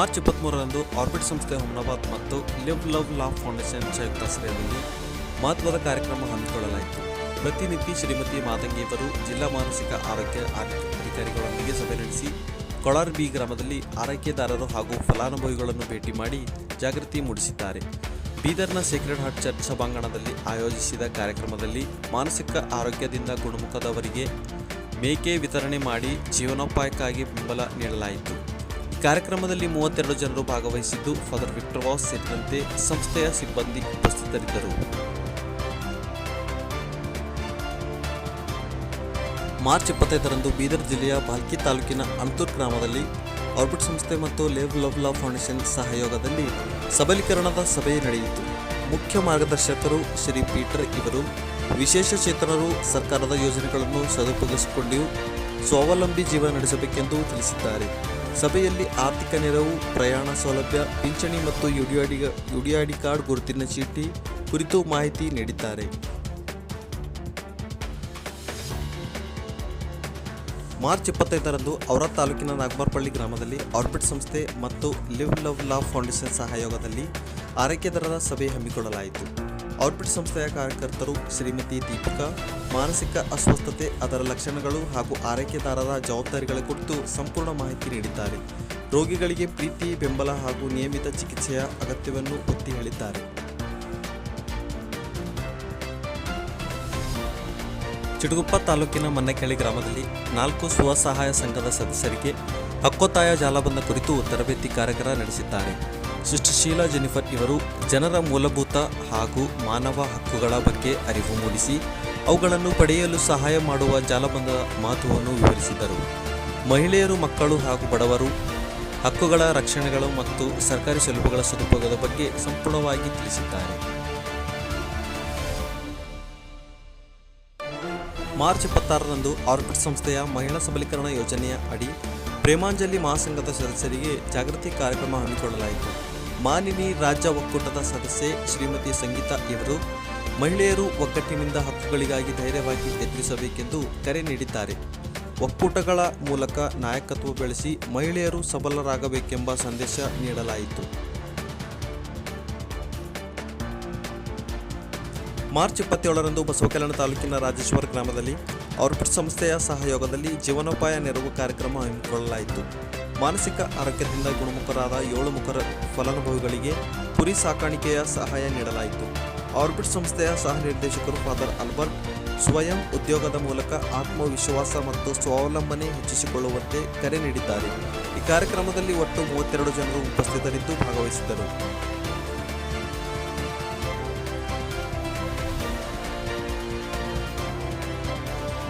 March 23ರಂದು orbit ಸಂಸ್ಥೆ ಹುಮ್ನಾಬಾದ್ ಮತ್ತು live love ಲಾ foundation ಸಂಯುಕ್ತಾಶ್ರಯದಲ್ಲಿ ಮಹತ್ವದ ಕಾರ್ಯಕ್ರಮ ಹಮ್ಮಿಕೊಳ್ಳಲಾಯಿತು. ಪ್ರತಿನಿಧಿ ಶ್ರೀಮತಿ ಮಾತಂಗಿ ಇವರು ಜಿಲ್ಲಾ ಮಾನಸಿಕ ಆರೋಗ್ಯ ಅಧಿಕಾರಿಗಳೊಂದಿಗೆ ಸಭೆ ನಡೆಸಿ ಕೊಳಾರ್ ಬಿ ಗ್ರಾಮದಲ್ಲಿ ಆರೈಕೆದಾರರು ಹಾಗೂ ಫಲಾನುಭವಿಗಳನ್ನು ಭೇಟಿ ಮಾಡಿ ಜಾಗೃತಿ ಮೂಡಿಸಿದ್ದಾರೆ. ಬೀದರ್ನ ಸೇಕ್ರೆಡ್ ಹಾರ್ಟ್ ಚರ್ಚ್ ಸಭಾಂಗಣದಲ್ಲಿ ಆಯೋಜಿಸಿದ ಕಾರ್ಯಕ್ರಮದಲ್ಲಿ ಮಾನಸಿಕ ಆರೋಗ್ಯದಿಂದ ಗುಣಮುಖದವರಿಗೆ ಮೇಕೆ ವಿತರಣೆ ಮಾಡಿ ಜೀವನೋಪಾಯಕ್ಕಾಗಿ ಬೆಂಬಲ ನೀಡಲಾಯಿತು. ಈ ಕಾರ್ಯಕ್ರಮದಲ್ಲಿ 32 ಜನರು ಭಾಗವಹಿಸಿದ್ದು ಫಾದರ್ ವಿಕ್ಟರ್ ವಾಸ್ ಸೇರಿದಂತೆ ಸಂಸ್ಥೆಯ ಸಿಬ್ಬಂದಿ ಉಪಸ್ಥಿತರಿದ್ದರು. ಮಾರ್ಚ್ 25ರಂದು ಬೀದರ್ ಜಿಲ್ಲೆಯ ಬಾಲ್ಕಿ ತಾಲೂಕಿನ ಅಂತೂರ್ ಗ್ರಾಮದಲ್ಲಿ ಆರ್ಬಿಟ್ ಸಂಸ್ಥೆ ಮತ್ತು ಲಿವ್ ಲವ್ ಲಾ ಫೌಂಡೇಶನ್ ಸಹಯೋಗದಲ್ಲಿ ಸಬಲೀಕರಣದ ಸಭೆ ನಡೆಯಿತು. ಮುಖ್ಯ ಮಾರ್ಗದರ್ಶಕರು ಶ್ರೀ ಪೀಟರ್ ಇವರು ವಿಶೇಷಚೇತನರು ಸರ್ಕಾರದ ಯೋಜನೆಗಳನ್ನು ಸದುಪಯೋಗಿಸಿಕೊಂಡು ಸ್ವಾವಲಂಬಿ ಜೀವನ ನಡೆಸಬೇಕೆಂದು ತಿಳಿಸಿದ್ದಾರೆ. ಸಭೆಯಲ್ಲಿ ಆರ್ಥಿಕ ನೆರವು, ಪ್ರಯಾಣ ಸೌಲಭ್ಯ, ಪಿಂಚಣಿ ಮತ್ತು ಯುಡಿಐಡಿ ಕಾರ್ಡ್ ಗುರುತಿನ ಚೀಟಿ ಕುರಿತು ಮಾಹಿತಿ ನೀಡಿದ್ದಾರೆ. ಮಾರ್ಚ್ 25ರಂದು ಔರಾದ್ ತಾಲೂಕಿನ ನಾಗಮಾರ್ಪಳ್ಳಿ ಗ್ರಾಮದಲ್ಲಿ ಆರ್ಬಿಟ್ ಸಂಸ್ಥೆ ಮತ್ತು ಲಿವ್ ಲವ್ ಲಾ ಫೌಂಡೇಶನ್ ಸಹಯೋಗದಲ್ಲಿ ಆರೈಕೆದಾರರ ಸಭೆ ಹಮ್ಮಿಕೊಳ್ಳಲಾಯಿತು. ಆರ್ಬಿಟ್ ಸಂಸ್ಥೆಯ ಕಾರ್ಯಕರ್ತರು ಶ್ರೀಮತಿ ದೀಪಿಕಾ ಮಾನಸಿಕ ಅಸ್ವಸ್ಥತೆ, ಅದರ ಲಕ್ಷಣಗಳು ಹಾಗೂ ಆರೈಕೆದಾರರ ಜವಾಬ್ದಾರಿಗಳ ಕುರಿತು ಸಂಪೂರ್ಣ ಮಾಹಿತಿ ನೀಡಿದ್ದಾರೆ. ರೋಗಿಗಳಿಗೆ ಪ್ರೀತಿ, ಬೆಂಬಲ ಹಾಗೂ ನಿಯಮಿತ ಚಿಕಿತ್ಸೆಯ ಅಗತ್ಯವನ್ನು ಒತ್ತಿ ಹೇಳಿದ್ದಾರೆ. ಚಿಟಗುಪ್ಪ ತಾಲೂಕಿನ ಮನ್ನಕೆಳಿ ಗ್ರಾಮದಲ್ಲಿ 4 ಸ್ವಸಹಾಯ ಸಂಘದ ಸದಸ್ಯರಿಗೆ ಹಕ್ಕೊತ್ತಾಯ ಜಾಲಬಂಧ ಕುರಿತು ತರಬೇತಿ ಕಾರ್ಯಕ್ರಮ ನಡೆಸಿದ್ದಾರೆ. ಸೃಷ್ಟಿಶೀಲ ಜೆನಿಫರ್ ಇವರು ಜನರ ಮೂಲಭೂತ ಹಾಗೂ ಮಾನವ ಹಕ್ಕುಗಳ ಬಗ್ಗೆ ಅರಿವು ಮೂಡಿಸಿ ಅವುಗಳನ್ನು ಪಡೆಯಲು ಸಹಾಯ ಮಾಡುವ ಜಾಲಬಂಧದ ಮಹತ್ವವನ್ನು ವಿವರಿಸಿದರು. ಮಹಿಳೆಯರು, ಮಕ್ಕಳು ಹಾಗೂ ಬಡವರು ಹಕ್ಕುಗಳ ರಕ್ಷಣೆಗಳು ಮತ್ತು ಸರ್ಕಾರಿ ಸೌಲಭ್ಯಗಳ ಸದುಪಯೋಗದ ಬಗ್ಗೆ ಸಂಪೂರ್ಣವಾಗಿ ತಿಳಿಸಿದ್ದಾರೆ. ಮಾರ್ಚ್ 26ರಂದು ಆರ್ಬಿಟ್ ಸಂಸ್ಥೆಯ ಮಹಿಳಾ ಸಬಲೀಕರಣ ಯೋಜನೆಯ ಅಡಿ ಪ್ರೇಮಾಂಜಲಿ ಮಹಾಸಂಘದ ಸದಸ್ಯರಿಗೆ ಜಾಗೃತಿ ಕಾರ್ಯಕ್ರಮ ಹಮ್ಮಿಕೊಳ್ಳಲಾಯಿತು. ಮಾನಿನಿ ರಾಜ್ಯ ಒಕ್ಕೂಟದ ಸದಸ್ಯೆ ಶ್ರೀಮತಿ ಸಂಗೀತಾ ಇವರು ಮಹಿಳೆಯರು ಒಗ್ಗಟ್ಟಿನಿಂದ ಹಕ್ಕುಗಳಿಗಾಗಿ ಧೈರ್ಯವಾಗಿ ಎದುರಿಸಬೇಕೆಂದು ಕರೆ ನೀಡಿದ್ದಾರೆ. ಒಕ್ಕೂಟಗಳ ಮೂಲಕ ನಾಯಕತ್ವ ಬೆಳೆಸಿ ಮಹಿಳೆಯರು ಸಬಲರಾಗಬೇಕೆಂಬ ಸಂದೇಶ ನೀಡಲಾಯಿತು. ಮಾರ್ಚ್ 27ರಂದು ಬಸವಕಲ್ಯಾಣ ತಾಲೂಕಿನ ರಾಜೇಶ್ವರ ಗ್ರಾಮದಲ್ಲಿ ಆರ್ಬಿಟ್ ಸಂಸ್ಥೆಯ ಸಹಯೋಗದಲ್ಲಿ ಜೀವನೋಪಾಯ ನೆರವು ಕಾರ್ಯಕ್ರಮ ಹಮ್ಮಿಕೊಳ್ಳಲಾಯಿತು. ಮಾನಸಿಕ ಆರೋಗ್ಯದಿಂದ ಗುಣಮುಖರಾದ 7 ಫಲಾನುಭವಿಗಳಿಗೆ ಕುರಿ ಸಾಕಾಣಿಕೆಯ ಸಹಾಯ ನೀಡಲಾಯಿತು. ಆರ್ಬಿಟ್ ಸಂಸ್ಥೆಯ ಸಹ ನಿರ್ದೇಶಕರು ಫಾದರ್ ಆಲ್ಬರ್ಟ್ ಸ್ವಯಂ ಉದ್ಯೋಗದ ಮೂಲಕ ಆತ್ಮವಿಶ್ವಾಸ ಮತ್ತು ಸ್ವಾವಲಂಬನೆ ಹೆಚ್ಚಿಸಿಕೊಳ್ಳುವಂತೆ ಕರೆ ನೀಡಿದ್ದಾರೆ. ಈ ಕಾರ್ಯಕ್ರಮದಲ್ಲಿ ಒಟ್ಟು 32 ಜನರು ಉಪಸ್ಥಿತರಿದ್ದು ಭಾಗವಹಿಸಿದ್ದರು.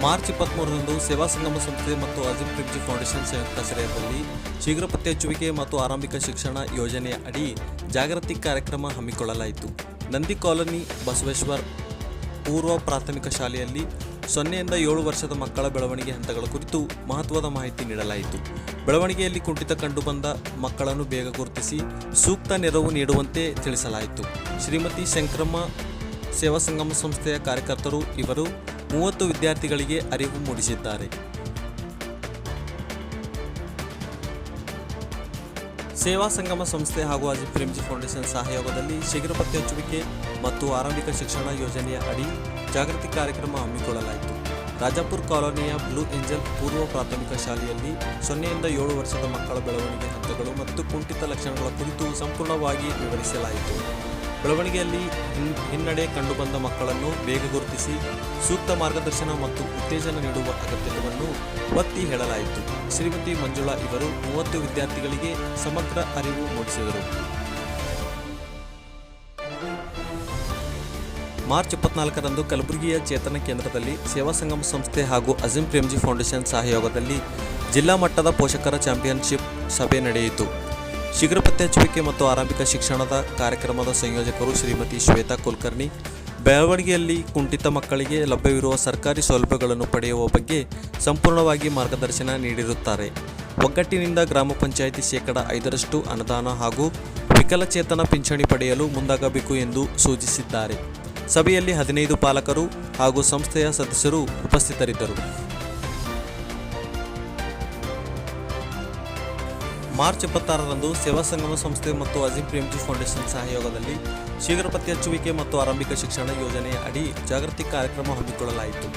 ಮಾರ್ಚ್ 23ರಂದು ಸೇವಾ ಸಂಗಮ ಸಂಸ್ಥೆ ಮತ್ತು ಅಜಿಂ ಪ್ರೇಮ್ಜಿ ಫೌಂಡೇಶನ್ ಸಂಯುಕ್ತಾಶ್ರಯದಲ್ಲಿ ಶೀಘ್ರ ಪತ್ತೆಹಚ್ಚುವಿಕೆ ಮತ್ತು ಆರಂಭಿಕ ಶಿಕ್ಷಣ ಯೋಜನೆಯ ಅಡಿ ಜಾಗೃತಿ ಕಾರ್ಯಕ್ರಮ ಹಮ್ಮಿಕೊಳ್ಳಲಾಯಿತು. ನಂದಿ ಕಾಲೋನಿ ಬಸವೇಶ್ವರ್ ಪೂರ್ವ ಪ್ರಾಥಮಿಕ ಶಾಲೆಯಲ್ಲಿ 0ಯಿಂದ 7 ವರ್ಷದ ಮಕ್ಕಳ ಬೆಳವಣಿಗೆ ಹಂತಗಳ ಕುರಿತು ಮಹತ್ವದ ಮಾಹಿತಿ ನೀಡಲಾಯಿತು. ಬೆಳವಣಿಗೆಯಲ್ಲಿ ಕುಂಠಿತ ಕಂಡುಬಂದ ಮಕ್ಕಳನ್ನು ಬೇಗ ಗುರುತಿಸಿ ಸೂಕ್ತ ನೆರವು ನೀಡುವಂತೆ ತಿಳಿಸಲಾಯಿತು. ಶ್ರೀಮತಿ ಶಂಕರಮ್ಮ ಸೇವಾ ಸಂಗಮ ಸಂಸ್ಥೆಯ ಕಾರ್ಯಕರ್ತರು ಇವರು 30 ವಿದ್ಯಾರ್ಥಿಗಳಿಗೆ ಅರಿವು ಮೂಡಿಸಿದ್ದಾರೆ. ಸೇವಾ ಸಂಗಮ ಸಂಸ್ಥೆ ಹಾಗೂ ಅಜಿಂ ಪ್ರೇಮ್ಜಿ ಫೌಂಡೇಶನ್ ಸಹಯೋಗದಲ್ಲಿ ಶೀಘ್ರ ಪತ್ತೆಹಚ್ಚುವಿಕೆ ಮತ್ತು ಆರಂಭಿಕ ಶಿಕ್ಷಣ ಯೋಜನೆಯ ಅಡಿ ಜಾಗೃತಿ ಕಾರ್ಯಕ್ರಮ ಹಮ್ಮಿಕೊಳ್ಳಲಾಯಿತು. ರಾಜಾಪುರ ಕಾಲೋನಿಯ ಬ್ಲೂ ಏಂಜಲ್ ಪೂರ್ವ ಪ್ರಾಥಮಿಕ ಶಾಲೆಯಲ್ಲಿ 0ಯಿಂದ 7 ವರ್ಷದ ಮಕ್ಕಳ ಬೆಳವಣಿಗೆ ಹಂತಗಳು ಮತ್ತು ಕುಂಠಿತ ಲಕ್ಷಣಗಳ ಕುರಿತು ಸಂಪೂರ್ಣವಾಗಿ ವಿವರಿಸಲಾಯಿತು. ಬೆಳವಣಿಗೆಯಲ್ಲಿ ಹಿನ್ನಡೆ ಕಂಡುಬಂದ ಮಕ್ಕಳನ್ನು ಬೇಗ ಗುರುತಿಸಿ ಸೂಕ್ತ ಮಾರ್ಗದರ್ಶನ ಮತ್ತು ಉತ್ತೇಜನ ನೀಡುವ ಅಗತ್ಯವನ್ನು ಒತ್ತಿ ಹೇಳಲಾಯಿತು. ಶ್ರೀಮತಿ ಮಂಜುಳಾ ಇವರು 30 ವಿದ್ಯಾರ್ಥಿಗಳಿಗೆ ಸಮಗ್ರ ಅರಿವು ಮೂಡಿಸಿದರು. ಮಾರ್ಚ್ 24ರಂದು ಕಲಬುರಗಿಯ ಚೇತನ ಕೇಂದ್ರದಲ್ಲಿ ಸೇವಾ ಸಂಗಮ ಸಂಸ್ಥೆ ಹಾಗೂ ಅಜಿಂ ಪ್ರೇಮ್ಜಿ ಫೌಂಡೇಶನ್ ಸಹಯೋಗದಲ್ಲಿ ಜಿಲ್ಲಾ ಮಟ್ಟದ ಪೋಷಕರ ಚಾಂಪಿಯನ್ಶಿಪ್ ಸಭೆ ನಡೆಯಿತು. ಶೀಘ್ರ ಪತ್ತೆಹಚ್ಚುವಿಕೆ ಮತ್ತು ಆರಂಭಿಕ ಶಿಕ್ಷಣದ ಕಾರ್ಯಕ್ರಮದ ಸಂಯೋಜಕರು ಶ್ರೀಮತಿ ಶ್ವೇತಾ ಕುಲಕರ್ಣಿ ಬೆಳವಣಿಗೆಯಲ್ಲಿ ಕುಂಠಿತ ಮಕ್ಕಳಿಗೆ ಲಭ್ಯವಿರುವ ಸರ್ಕಾರಿ ಸೌಲಭ್ಯಗಳನ್ನು ಪಡೆಯುವ ಬಗ್ಗೆ ಸಂಪೂರ್ಣವಾಗಿ ಮಾರ್ಗದರ್ಶನ ನೀಡಿರುತ್ತಾರೆ. ಒಗ್ಗಟ್ಟಿನಿಂದ ಗ್ರಾಮ ಪಂಚಾಯಿತಿ 5% ಅನುದಾನ ಹಾಗೂ ವಿಕಲಚೇತನ ಪಿಂಚಣಿ ಪಡೆಯಲು ಮುಂದಾಗಬೇಕು ಎಂದು ಸೂಚಿಸಿದ್ದಾರೆ. ಸಭೆಯಲ್ಲಿ 15 ಪಾಲಕರು ಹಾಗೂ ಸಂಸ್ಥೆಯ ಸದಸ್ಯರು ಉಪಸ್ಥಿತರಿದ್ದರು. ಮಾರ್ಚ್ 26ರಂದು ಸೇವಾ ಸಂಗಮ ಸಂಸ್ಥೆ ಮತ್ತು ಅಜೀಂ ಪ್ರೇಮ್ಜಿ ಫೌಂಡೇಶನ್ ಸಹಯೋಗದಲ್ಲಿ ಶೀಘ್ರ ಪತ್ತೆ ಹಚ್ಚುವಿಕೆ ಮತ್ತು ಆರಂಭಿಕ ಶಿಕ್ಷಣ ಯೋಜನೆಯ ಅಡಿ ಜಾಗೃತಿ ಕಾರ್ಯಕ್ರಮ ಹಮ್ಮಿಕೊಳ್ಳಲಾಯಿತು.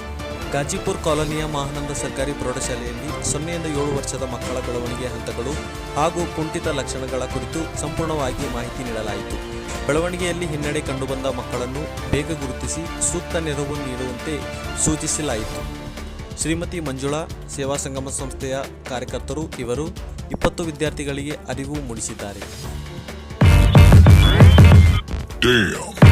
ಗಾಜಿಪುರ್ ಕಾಲೋನಿಯ ಮಹಾನಂದ ಸರ್ಕಾರಿ ಪ್ರೌಢಶಾಲೆಯಲ್ಲಿ 0ಯಿಂದ 7 ವರ್ಷದ ಮಕ್ಕಳ ಬೆಳವಣಿಗೆಯ ಹಂತಗಳು ಹಾಗೂ ಕುಂಠಿತ ಲಕ್ಷಣಗಳ ಕುರಿತು ಸಂಪೂರ್ಣವಾಗಿ ಮಾಹಿತಿ ನೀಡಲಾಯಿತು. ಬೆಳವಣಿಗೆಯಲ್ಲಿ ಹಿನ್ನಡೆ ಕಂಡುಬಂದ ಮಕ್ಕಳನ್ನು ಬೇಗ ಗುರುತಿಸಿ ಸೂಕ್ತ ನೆರವು ನೀಡುವಂತೆ ಸೂಚಿಸಲಾಯಿತು. ಶ್ರೀಮತಿ ಮಂಜುಳಾ, ಸೇವಾ ಸಂಗಮ ಸಂಸ್ಥೆಯ ಕಾರ್ಯಕರ್ತರು ಇವರು 20 ವಿದ್ಯಾರ್ಥಿಗಳಿಗೆ ಅರಿವು ಮೂಡಿಸಿದ್ದಾರೆ. Damn.